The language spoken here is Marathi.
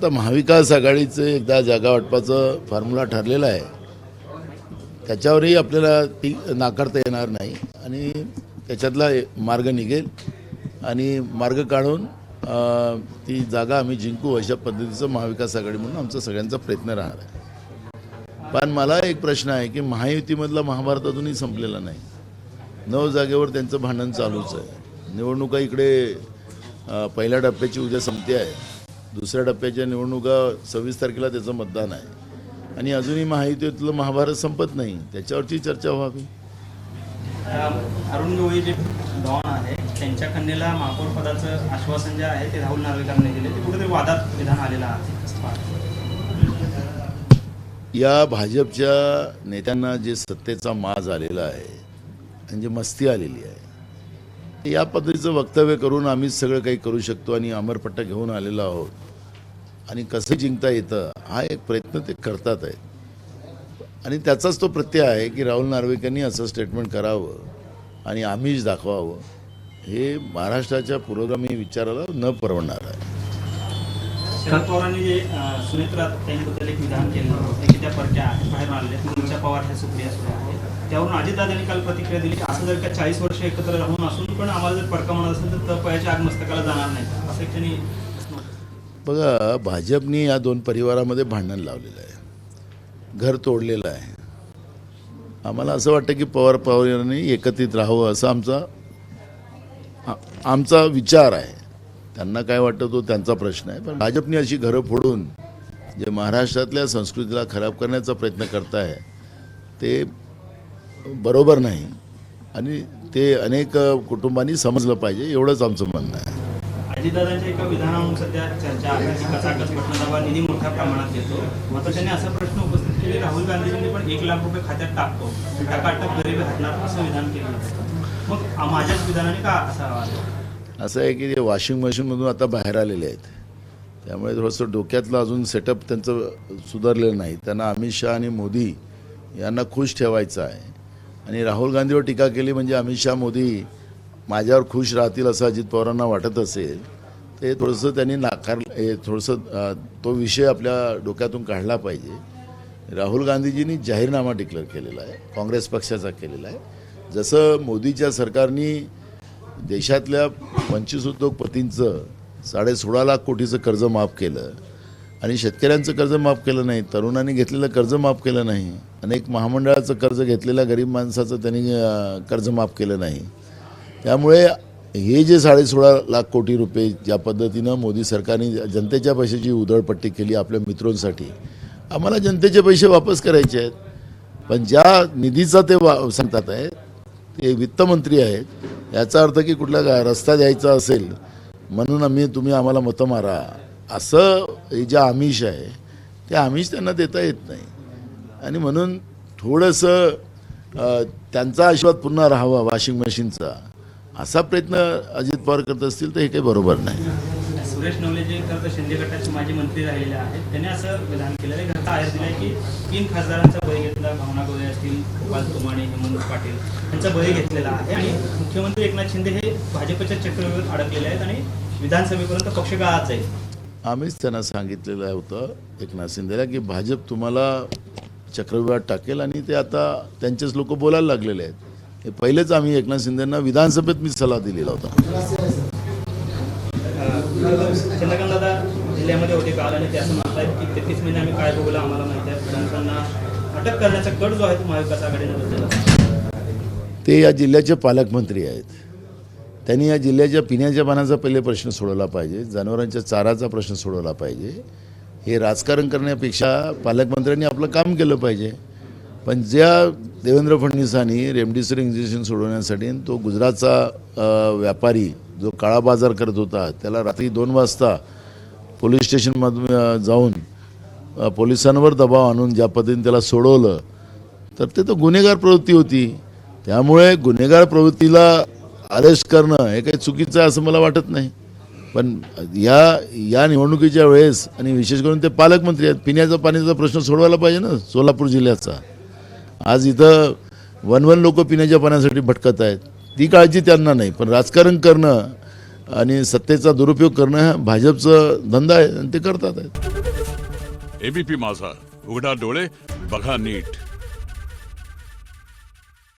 आता महाविकास आघाडीचं एकदा जागा वाटपाचं फॉर्म्युला ठरलेला आहे, त्याच्यावरही आपल्याला ती नाकारता येणार नाही आणि त्याच्यातला मार्ग निघेल आणि मार्ग काढून ती जागा आम्ही जिंकू अशा पद्धतीचं महाविकास आघाडी म्हणून आमचा सगळ्यांचा प्रयत्न राहणार आहे। पण मला एक प्रश्न आहे की महायुतीमधला महाभारत अजूनही संपलेला नाही। 9 जागेवर त्यांचं भांडण चालूच आहे। निवडणुका इकडे पहिल्या टप्प्याची उद्या संपते आहे, दुसऱ्या टप्प्याच्या निवडणुका 26 तारखेला त्याचं मतदान आहे आणि अजूनही महायुतीतलं महाभारत संपत नाही, त्याच्यावरची चर्चा व्हावी। अरुण गवळी जे डॉन आहे त्यांच्या कन्येला महापौर पदाचं आश्वासन जे आहे ते राहुल नार्वेकरांनी दिले, ते कुठेतरी वादात विधान आलेलं आहे। या भाजपच्या नेत्यांना जे सत्तेचा माज आलेला आहे आणि जे मस्ती आलेली आहे, या पद्धतीचं वक्तव्य करून आम्हीच सगळं काही करू शकतो आणि अमरपट्टा घेऊन आलेलो आहोत आणि कसं जिंकता येतं हा एक प्रयत्न ते करतात आहे आणि त्याचाच तो प्रत्यय आहे की राहुल नार्वेकरांनी असं स्टेटमेंट करावं आणि आम्हीच दाखवावं, हे महाराष्ट्राच्या पुरोगामी विचाराला न परवडणार आहे। शरद पवारांनी जे सुनेत्रा त्यांच्याबद्दल एक विधान केलं होतं की त्या परक्या बाहेर आलेल्या तुमच्या पवार ह्या सुप्रिया सुळे आहेत, त्यावरून अजितदादांनी काल प्रतिक्रिया दिली की असं जर का 40 वर्ष एकत्र राहून असून पण आम्हाला जर परका म्हणत असेल तर तळपायाच्या आग मस्तकाला जाणार नाही, असं एक त्यांनी बघा, भाजपनी या 2 परिवारामध्ये भांडण लावलेलं आहे, घर तोडलेलं आहे। आम्हाला असं वाटतं की पवारांनी एकत्रित राहावं असं आमचा विचार आहे। त्यांना काय वाटतं तो त्यांचा प्रश्न आहे, पण भाजपने अशी घरं फोडून जे महाराष्ट्रातल्या संस्कृतीला खराब करण्याचा प्रयत्न करताय ते बरोबर नाही आणि ते अनेक कुटुंबांनी समजलं पाहिजे, एवढंच आमचं म्हणणं आहे। अजितदादांच्या एका विधानावरून सध्या चर्चा आहे की कचाकच पटणादाबा निधी मोठ्या प्रमाणात येतो, मात्र त्यांनी असा प्रश्न उपस्थित केले राहुल गांधींनी पण 1 लाख रुपये खात्यात टाकतो, टकाटक गरिबी हटणार असं विधान केलं। मग माझ्याच विधानाने का असं आहे की ते वॉशिंग मशीनमधून आता बाहेर आलेले आहेत, त्यामुळे थोडंसं डोक्यातलं अजून सेटअप त्यांचं सुधारलेलं नाही। त्यांना अमित शहा आणि मोदी यांना खुश ठेवायचं आहे आणि राहुल गांधीवर टीका केली म्हणजे अमित शहा मोदी माझ्यावर खुश राहतील असं अजित पवारांना वाटत असेल, ते थोडंसं त्यांनी थोडंसं तो विषय आपल्या डोक्यातून काढला पाहिजे। राहुल गांधीजींनी जाहीरनामा डिक्लेअर केलेला आहे, काँग्रेस पक्षाचा केलेला आहे। जसं मोदीच्या सरकारने देशातल्या 25 उद्योगपतींचं 16.5 लाख कोटीचं कर्ज माफ केलं आणि शेतकऱ्यांचं कर्ज माफ केलं नाही, तरुणांनी घेतलेलं कर्ज माफ केलं नाही, अनेक महामंडळाचं कर्ज घेतलेल्या गरीब माणसाचं त्यांनी कर्ज माफ केलं नाही। त्यामुळे हे जे 16.5 लाख कोटी रुपये ज्या पद्धतीनं मोदी सरकारने जनतेच्या पैशाची उधळपट्टी केली आपल्या मित्रांसाठी, आम्हाला जनतेचे पैसे वापस करायचे आहेत, पण ज्या निधीचा ते सांगतात आहेत ते वित्तमंत्री आहेत, याचा अर्थ की कुठला रस्ता द्यायचा असेल म्हणून तुम्ही आम्हाला मतं मारा असं हे जे आमिष आहे ते आमिष त्यांना देता येत नाही आणि म्हणून थोडंसं त्यांचा आशीर्वाद पुन्हा राहावा वॉशिंग मशीनचा असा प्रयत्न अजित पवार करत असतील तर हे काही बरोबर नाही। सुरेश नवले जे खरं शिंदे गटाचे माजी मंत्री राहिलेले आहेत त्यांनी असं विधान केलेलं आहे, घरचा आहेर दिलाय की 3 खासदारांचा बळी घेतला, भावना गवळी असतील, गोपाल तुमाणे, हेमंत पाटील यांचा बळी घेतलेला आहे आणि मुख्यमंत्री एकनाथ शिंदे हे भाजपच्या चक्रव्यूहात अडकलेले आहेत आणि विधानसभेपर्यंत पक्ष गळात जाईल। आम्हीच त्यांना सांगितलेलं होतं एकनाथ शिंदेला की भाजप तुम्हाला चक्रव्यूहात टाकेल आणि ते आता त्यांचेच लोक बोलायला लागलेले आहेत। हे पहिलेच आम्ही एकनाथ शिंदेंना विधानसभेत मी सल्ला दिलेला होता। चंद्रकांत दादा जिल्ह्यामध्ये होते काल आणि ते असं म्हणतात की 33 महिने आम्ही काय बघूला आम्हाला माहिती आहे, फडणवीसांना अटक करण्याचा कट जो आहे तो महाविकास आघाडीने बदलला। ते या जिल्ह्याचे पालकमंत्री आहेत, त्यांनी या जिल्ह्याच्या पिण्याच्या पाण्याचा पहिले प्रश्न सोडवला पाहिजे, जनावरांच्या चाराचा प्रश्न सोडवला पाहिजे। हे राजकारण करण्यापेक्षा पालकमंत्र्यांनी आपलं काम केलं पाहिजे। पण ज्या देवेंद्र फडणवीसांनी रेमडेसिवीर इंजेक्शन सोडवण्यासाठी तो गुजरातचा व्यापारी जो काळा बाजार करत होता त्याला रात्री 2 वाजता पोलीस स्टेशनमधून जाऊन पोलिसांवर दबाव आणून ज्या पद्धतीने त्याला सोडवलं तर ते तर गुन्हेगार प्रवृत्ती होती। त्यामुळे गुन्हेगार प्रवृत्तीला अरेस्ट करणं हे काही चुकीचं आहे असं मला वाटत नाही। पण या निवडणुकीच्या वेळेस आणि विशेष करून ते पालकमंत्री आहेत, पिण्याचा पाण्याचा प्रश्न सोडवायला पाहिजे ना सोलापूर जिल्ह्याचा। आज इथं 1 लोक पिण्याच्या पाण्यासाठी भटकत आहेत, ती काळजी त्यांना नाही, पण राजकारण करणं आणि सत्तेचा दुरुपयोग करणं हा भाजपचं धंदा आहे आणि ते करतात आहेत. एबीपी माझा, उघडा डोळे बघा नीट.